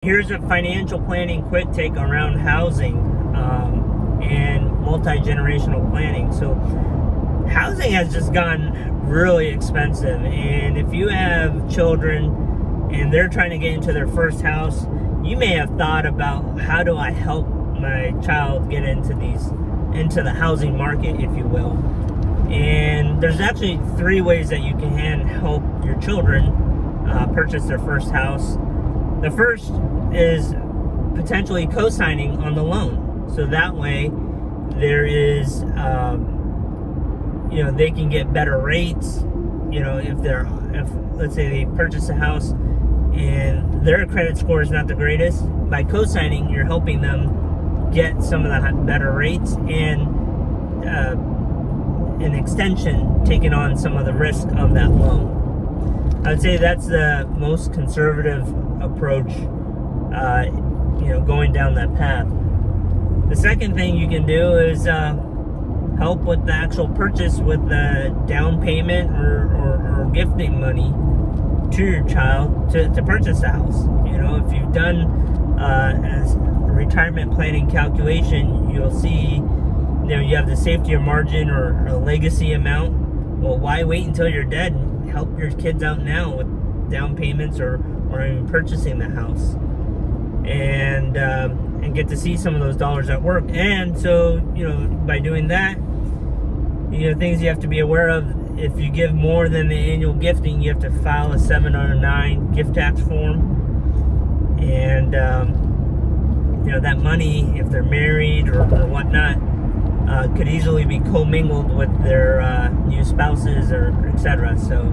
Here's a financial planning quick take around housing and multi-generational planning. So housing has just gotten really expensive, and if you have children and they're trying to get into their first house, you may have thought about, how do I help my child get into the housing market, if you will. And there's actually 3 ways that you can help your children purchase their first house. The first is potentially co-signing on the loan. So that way there is, they can get better rates. If let's say they purchase a house and their credit score is not the greatest, by co-signing, you're helping them get some of the better rates and an extension, taking on some of the risk of that loan. I would say that's the most conservative approach, going down that path. The second thing you can do is help with the actual purchase with the down payment or gifting money to your child to purchase the house. If you've done a retirement planning calculation, you'll see, you have the safety or margin or a legacy amount. Well, why wait until you're dead? Help your kids out now with down payments or even purchasing the house, and get to see some of those dollars at work. And so, by doing that, things you have to be aware of: if you give more than the annual gifting, you have to file a 709 gift tax form, and that money, if they're married or whatnot, could easily be commingled with their new spouses or etc. So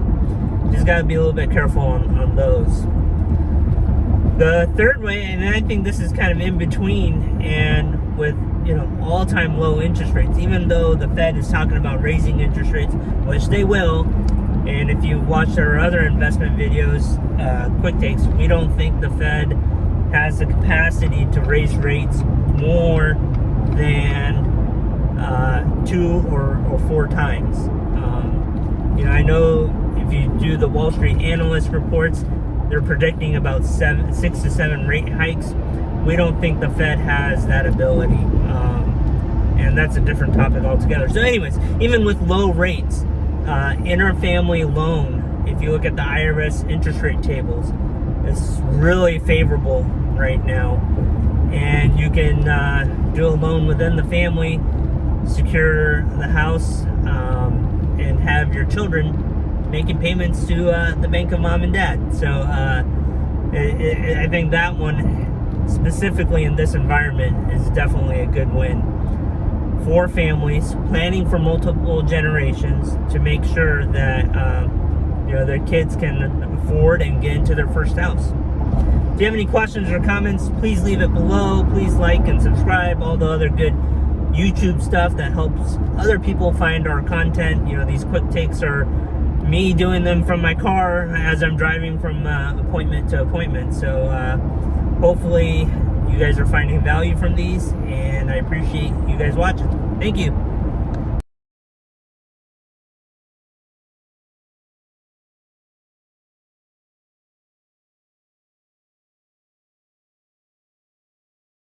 just got to be a little bit careful on those. The third way, and I think this is kind of in between, and with all-time low interest rates, even though the Fed is talking about raising interest rates, which they will. And if you watched our other investment videos, quick takes, we don't think the Fed has the capacity to raise rates more than 2 or 4 times. I know if you do the Wall Street analyst reports, they're predicting about 6 to 7 rate hikes. We don't think the Fed has that ability, and that's a different topic altogether. So anyways, even with low rates, inter-family loan, if you look at the IRS interest rate tables, it's really favorable right now, and you can do a loan within the family, secure the house, and have your children making payments to the bank of mom and dad. So I think that one, specifically in this environment, is definitely a good win for families planning for multiple generations to make sure that their kids can afford and get into their first house. If you have any questions or comments, please leave it below. Please like and subscribe, all the other good YouTube stuff that helps other people find our content. These quick takes are me doing them from my car as I'm driving from appointment to appointment. So hopefully you guys are finding value from these, and I appreciate you guys watching. Thank you.